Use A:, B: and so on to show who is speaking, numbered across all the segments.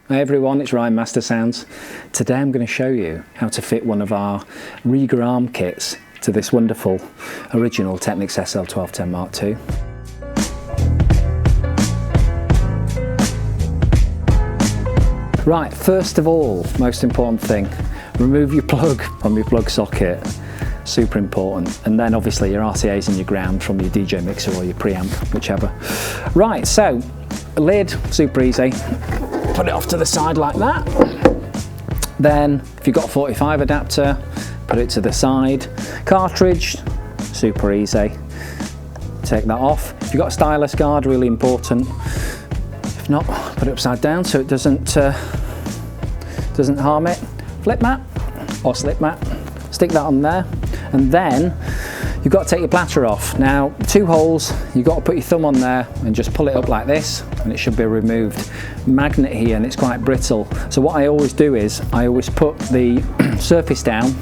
A: Hi everyone, it's Ryan MasterSounds. Today I'm going to show you how to fit one of our Rega arm kits to this wonderful original Technics SL-1210MK2. Right, first of all, most important thing, remove your plug from your plug socket. Super important. And then obviously your RCAs and your ground from your DJ mixer or your preamp, whichever. Right, so lid, super easy. Put it off to the side like that. Then if you've got a 45 adapter, put it to the side. Cartridge, super easy. Take that off. If you've got a stylus guard, really important. If not, put it upside down so it doesn't harm it. Flip mat or slip mat, stick that on there. And then you've got to take your platter off. Now, 2 holes, you've got to put your thumb on there and just pull it up like this, and it should be removed. Magnet here, and it's quite brittle. So what I always do is, I always put the surface down,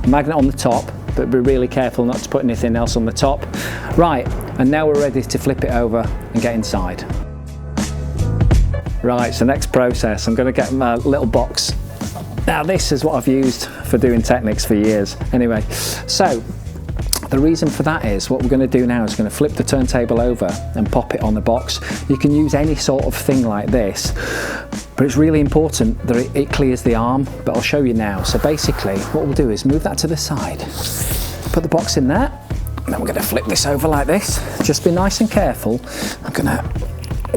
A: magnet on the top, but be really careful not to put anything else on the top. Right, and now we're ready to flip it over and get inside. Right, so next process, I'm going to get my little box. Now this is what I've used for doing Technics for years. Anyway, so the reason for that is what we're going to do now is going to flip the turntable over and pop it on the box. You can use any sort of thing like this, but it's really important that it clears the arm, but I'll show you now. So basically what we'll do is move that to the side, put the box in there, and then we're going to flip this over like this. Just be nice and careful. I'm going to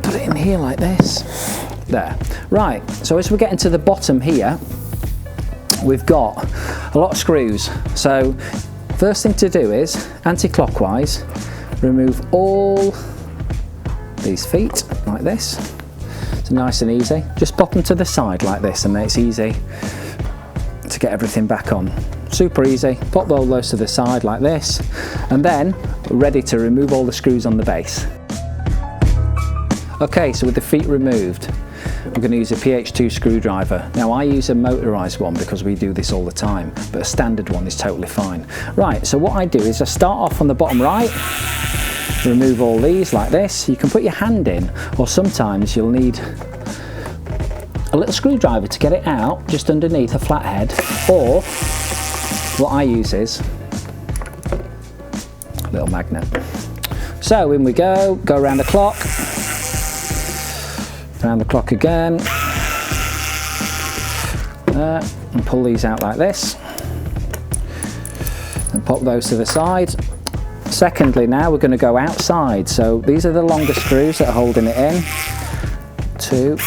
A: put it in here like this. There. Right, so as we're getting to the bottom here, we've got a lot of screws. So first thing to do is anti-clockwise remove all these feet like this. It's nice and easy. Just pop them to the side like this and then it's easy to get everything back on. Super easy. Pop all those to the side like this, and then we're ready to remove all the screws on the base. Okay, so with the feet removed, I'm going to use a PH2 screwdriver. Now I use a motorised one because we do this all the time, but a standard one is totally fine. Right, so what I do is I start off on the bottom right, remove all these like this. You can put your hand in, or sometimes you'll need a little screwdriver to get it out just underneath a flathead, or what I use is a little magnet. So in we go around the clock. Round the clock again, and pull these out like this, and pop those to the side. Secondly, now we're going to go outside, so these are the longer screws that are holding it in. 2.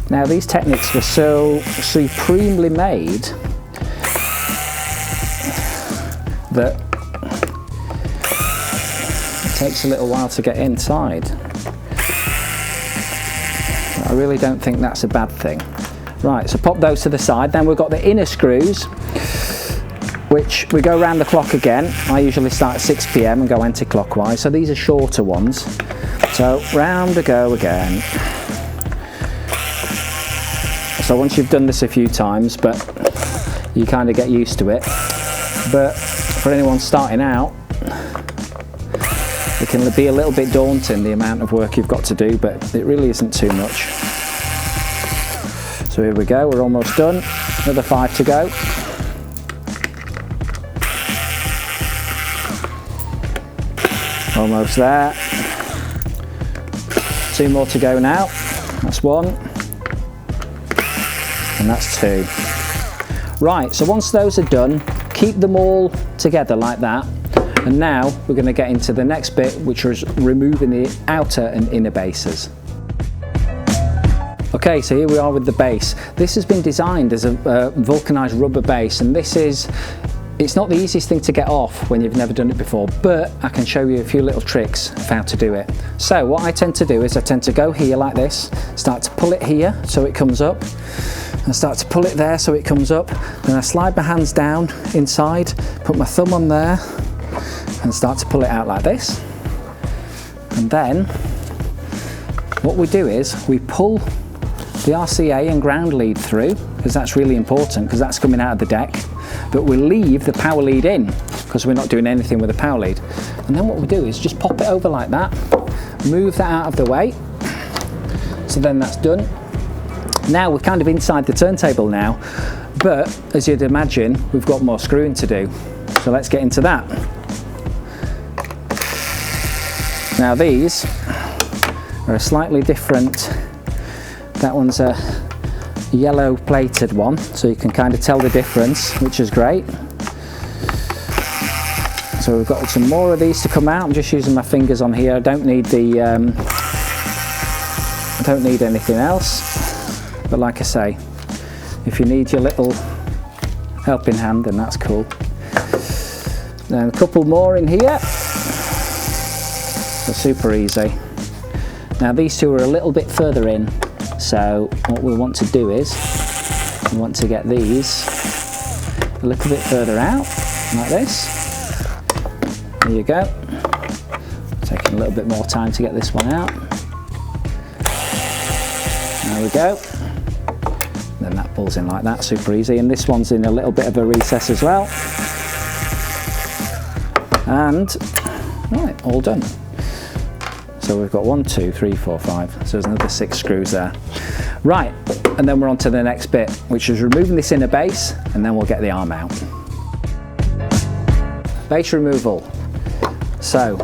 A: Now these Technics were so supremely made that it takes a little while to get inside. I really don't think that's a bad thing. Right, so pop those to the side. Then we've got the inner screws, which we go around the clock again. I usually start at 6 PM and go anti-clockwise, so these are shorter ones. So round we go again. So once you've done this a few times, but you kind of get used to it. But for anyone starting out, it can be a little bit daunting, the amount of work you've got to do, but it really isn't too much. So here we go, we're almost done. Another 5 to go. Almost there. 2 more to go now. That's 1. And that's 2. Right, so once those are done, keep them all together like that. And now we're going to get into the next bit, which is removing the outer and inner bases. Okay, so here we are with the base. This has been designed as a vulcanized rubber base, and it's not the easiest thing to get off when you've never done it before, but I can show you a few little tricks of how to do it. So what I tend to do is I tend to go here like this, start to pull it here so it comes up, and start to pull it there so it comes up. Then I slide my hands down inside, put my thumb on there, and start to pull it out like this. And then what we do is we pull the RCA and ground lead through, because that's really important, because that's coming out of the deck, but we leave the power lead in because we're not doing anything with the power lead. And then what we do is just pop it over like that, move that out of the way, So then that's done. Now we're kind of inside the turntable now, but as you'd imagine, we've got more screwing to do. So let's get into that. Now these are a slightly different, that one's a yellow plated one, so you can kind of tell the difference, which is great. So we've got some more of these to come out. I'm just using my fingers on here. I don't need the, I don't need anything else. But like I say, if you need your little helping hand, then that's cool. Then a couple more in here. They're super easy. Now these two are a little bit further in, so what we want to do is we want to get these a little bit further out, like this. There you go. Taking a little bit more time to get this one out. There we go. Then that pulls in like that, super easy. And this one's in a little bit of a recess as well. And, right, all done. So we've got 1, 2, 3, 4, 5. So there's another 6 screws there. Right, and then we're on to the next bit, which is removing this inner base, and then we'll get the arm out. Base removal. So,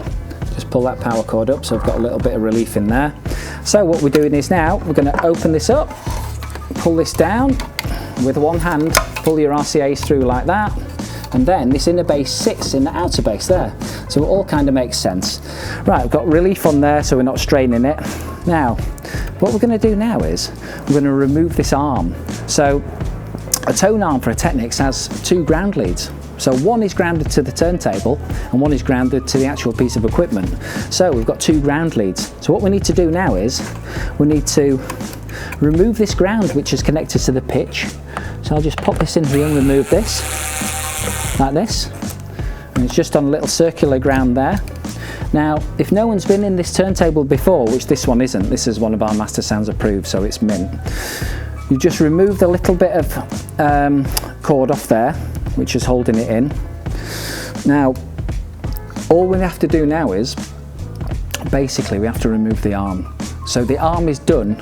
A: just pull that power cord up, so I've got a little bit of relief in there. So what we're doing is now, we're going to open this up, pull this down with one hand, pull your RCAs through like that, and then this inner base sits in the outer base there. So it all kind of makes sense. Right, I've got relief on there so we're not straining it. Now, what we're going to do now is, we're going to remove this arm. So a tone arm for a Technics has 2 ground leads. So one is grounded to the turntable and one is grounded to the actual piece of equipment. So we've got 2 ground leads. So what we need to do now is, we need to remove this ground which is connected to the pitch. So I'll just pop this in here and remove this, like this. And it's just on a little circular ground there. Now, if no one's been in this turntable before, which this one isn't, this is one of our MasterSounds approved, so it's mint. You just remove the little bit of cord off there, which is holding it in. Now, all we have to do now is, basically we have to remove the arm. So the arm is done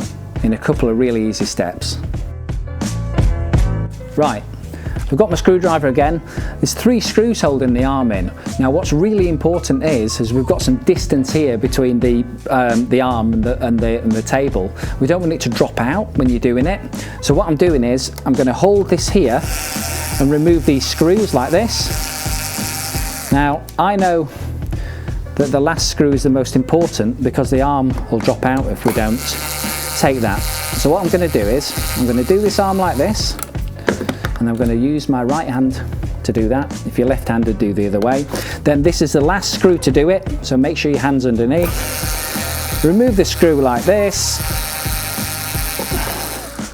A: in a couple of really easy steps. Right, I've got my screwdriver again. There's 3 screws holding the arm in. Now what's really important is we've got some distance here between the arm and the table. We don't want it to drop out when you're doing it. So what I'm doing is, I'm going to hold this here and remove these screws like this. Now I know that the last screw is the most important because the arm will drop out if we don't take that. So what I'm going to do is, I'm going to do this arm like this, and I'm going to use my right hand to do that. If you're left-handed, do the other way. Then this is the last screw to do it, so make sure your hand's underneath. Remove the screw like this,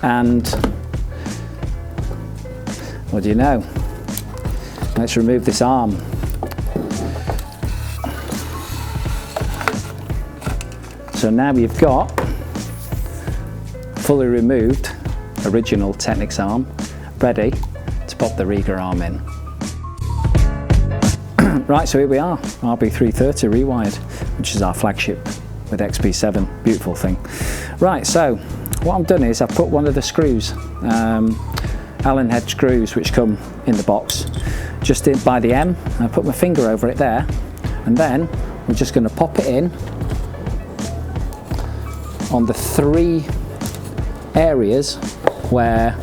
A: and what do you know? Let's remove this arm. So now you've got fully removed original Technics arm, ready to pop the Rega arm in. Right, so here we are, RB330 rewired, which is our flagship with XP7, beautiful thing. Right, so what I've done is I've put one of the screws, Allen head screws which come in the box, just in by the M, and I put my finger over it there, and then we're just going to pop it in on the 3 areas where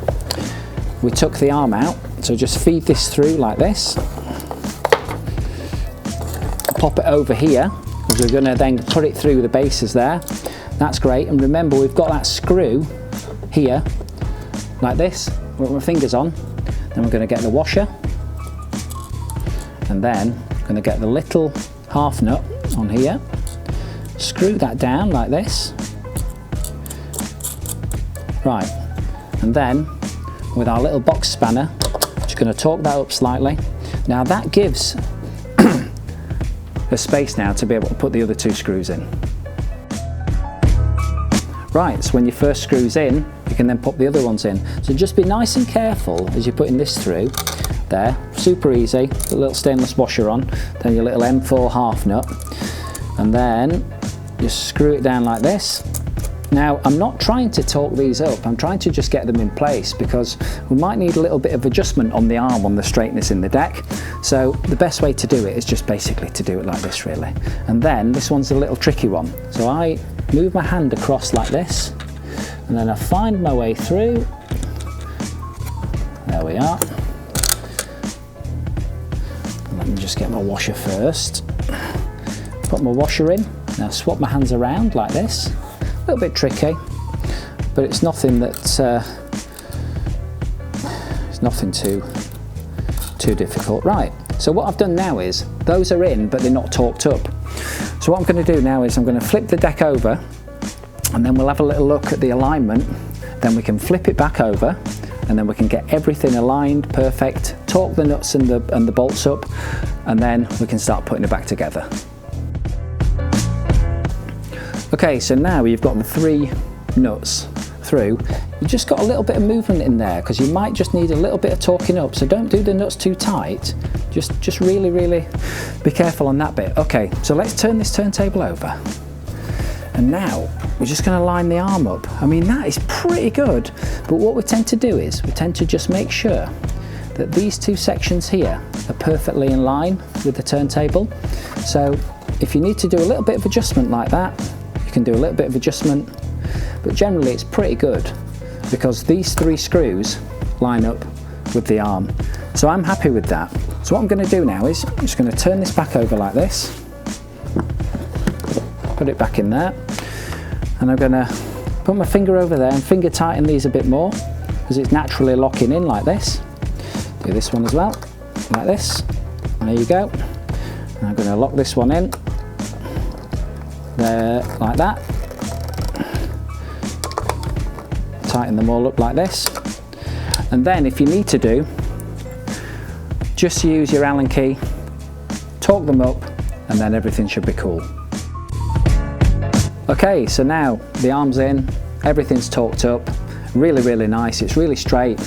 A: we took the arm out. So just feed this through like this, pop it over here, because we're going to then put it through the bases there. That's great, and remember we've got that screw here like this with my fingers on. Then we're going to get the washer, and then I'm going to get the little half nut on here, screw that down like this. Right, and then with our little box spanner, just going to torque that up slightly. Now that gives a space now to be able to put the other 2 screws in. Right, so when your first screw's in, you can then put the other ones in. So just be nice and careful as you're putting this through. There, super easy, a little stainless washer on, then your little M4 half nut, and then just screw it down like this, Now, I'm not trying to torque these up, I'm trying to just get them in place because we might need a little bit of adjustment on the arm, on the straightness in the deck. So the best way to do it is just basically to do it like this really. And then this one's a little tricky one. So I move my hand across like this, and then I find my way through. There we are. Let me just get my washer first. Put my washer in, now swap my hands around like this. A little bit tricky, but it's nothing that it's nothing too difficult. Right, so what I've done now is those are in, but they're not torqued up. So what I'm going to do now is I'm going to flip the deck over, and then we'll have a little look at the alignment. Then we can flip it back over, and then we can get everything aligned perfect, torque the nuts and the bolts up, and then we can start putting it back together. Okay, so now you've got the 3 nuts through. You just got a little bit of movement in there because you might just need a little bit of torquing up. So don't do the nuts too tight. Just really be careful on that bit. Okay, so let's turn this turntable over. And now we're just going to line the arm up. I mean, that is pretty good. But what we tend to do is we tend to just make sure that these 2 sections here are perfectly in line with the turntable. So if you need to do a little bit of adjustment like that, you can do a little bit of adjustment, but generally it's pretty good because these 3 screws line up with the arm. So I'm happy with that. So what I'm going to do now is I'm just going to turn this back over like this, put it back in there, and I'm going to put my finger over there and finger tighten these a bit more because it's naturally locking in like this. Do this one as well, like this. There you go. And I'm going to lock this one in. There, like that. Tighten them all up like this. And then if you need to do, just use your Allen key, torque them up, and then everything should be cool. Okay, so now the arm's in, everything's torqued up, really nice, it's really straight.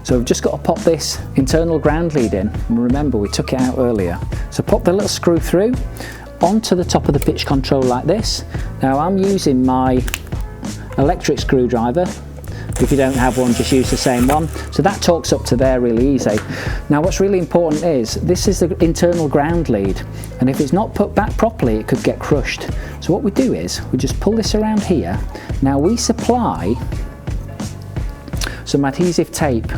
A: So we've just got to pop this internal ground lead in, and remember we took it out earlier. So pop the little screw through, onto the top of the pitch control like this. Now I'm using my electric screwdriver. If you don't have one, just use the same one. So that torques up to there really easy. Now what's really important is this is the internal ground lead, and if it's not put back properly it could get crushed. So what we do is we just pull this around here. Now we supply some adhesive tape,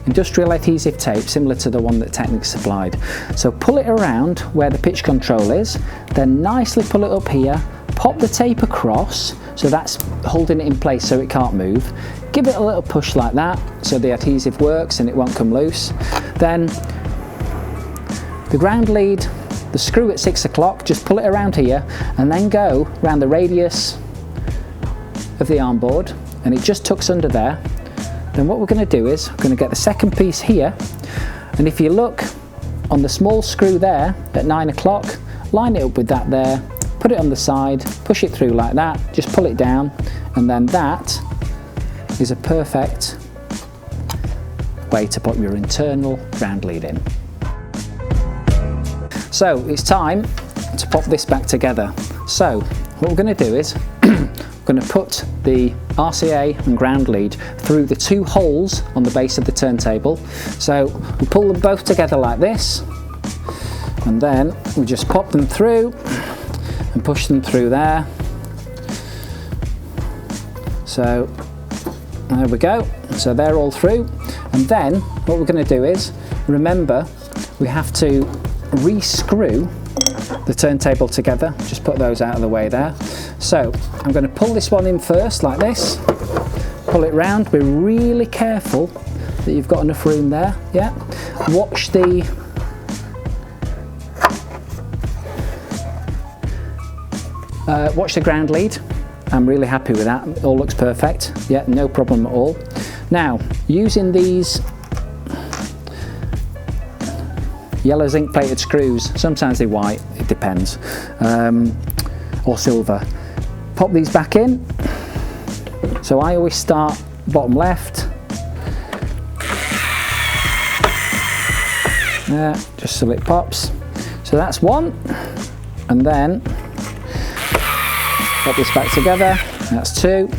A: industrial adhesive tape similar to the one that Technica supplied. So pull it around where the pitch control is, then nicely pull it up here, pop the tape across, so that's holding it in place so it can't move. Give it a little push like that so the adhesive works and it won't come loose. Then the ground lead, the screw at 6 o'clock, just pull it around here and then go around the radius of the arm board, and it just tucks under there. Then what we're going to do is we're going to get the second piece here, and if you look on the small screw there at 9 o'clock, line it up with that there, put it on the side, push it through like that, just pull it down, and then that is a perfect way to put your internal ground lead in. So it's time to pop this back together. So what we're going to do is we're going to put the RCA and ground lead through the 2 holes on the base of the turntable. So we pull them both together like this, and then we just pop them through and push them through there. So there we go. So they're all through, and then what we're going to do is, remember, we have to re-screw the turntable together. Just put those out of the way there. So I'm going to pull this one in first like this, pull it round, be really careful that you've got enough room there. Yeah, watch the ground lead. I'm really happy with that, it all looks perfect. Yeah, no problem at all. Now using these yellow zinc plated screws, sometimes they're white, it depends, or silver. Pop these back in. So I always start bottom left. Yeah, just so it pops. So that's one, and then pop this back together. That's 2.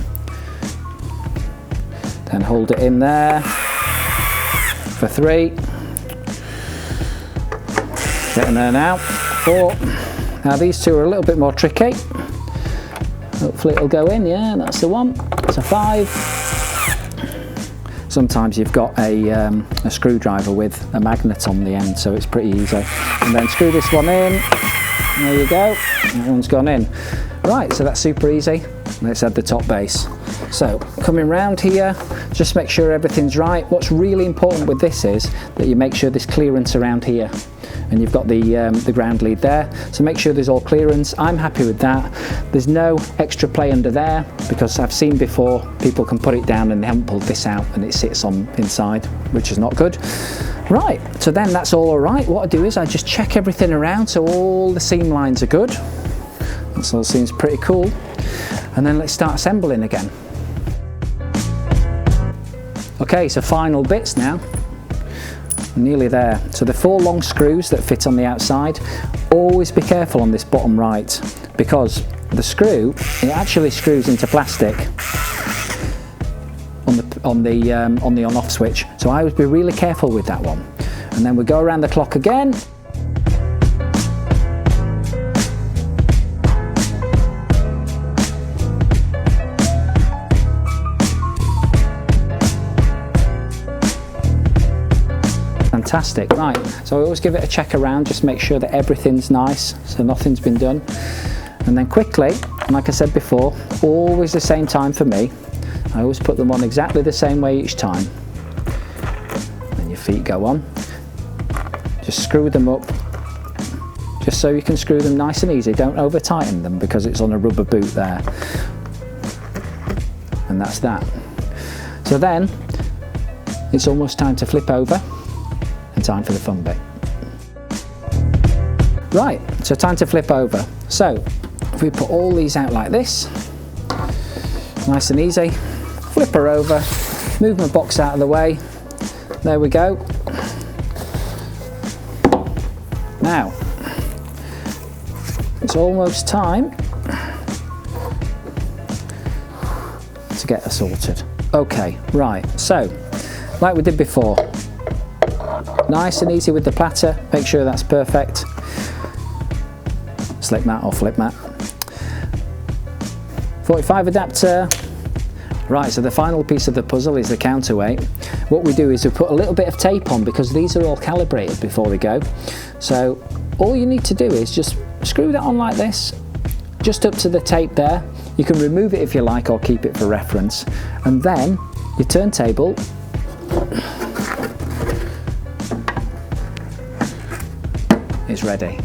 A: Then hold it in there for 3. Getting there now. 4. Now these 2 are a little bit more tricky. Hopefully it'll go in, yeah, that's the one. It's a 5. Sometimes you've got a screwdriver with a magnet on the end, so it's pretty easy. And then screw this one in. There you go. That one's gone in. Right, so that's super easy. Let's add the top base. So coming round here, just make sure everything's right. What's really important with this is that you make sure there's clearance around here. And you've got the ground lead there, so make sure there's all clearance. I'm happy with that. There's no extra play under there, because I've seen before people can put it down and they haven't pulled this out and it sits on inside, which is not good. Right, so then that's all right. What I do is I just check everything around so all the seam lines are good. That all seems pretty cool. And then let's start assembling again. Okay, so final bits now. Nearly there. So the 4 long screws that fit on the outside, always be careful on this bottom right, because the screw, it actually screws into plastic on the on-off switch. So I would be really careful with that one. And then we go around the clock again. Fantastic. Right, so I always give it a check around, just make sure that everything's nice, so nothing's been done. And then quickly, like I said before, always the same time for me. I always put them on exactly the same way each time. Then your feet go on. Just screw them up, just so you can screw them nice and easy. Don't over tighten them because it's on a rubber boot there. And that's that. So then, it's almost time to flip over. And time for the fun bit. Right, so time to flip over. So if we put all these out like this, nice and easy, flip her over, move my box out of the way, there we go. Now it's almost time to get her sorted. Okay, right, so like we did before, nice and easy with the platter, make sure that's perfect. Slip mat or flip mat. 45 adapter. Right, so the final piece of the puzzle is the counterweight. What we do is we put a little bit of tape on because these are all calibrated before they go. So all you need to do is just screw that on like this, just up to the tape there. You can remove it if you like or keep it for reference. And then your turntable is ready.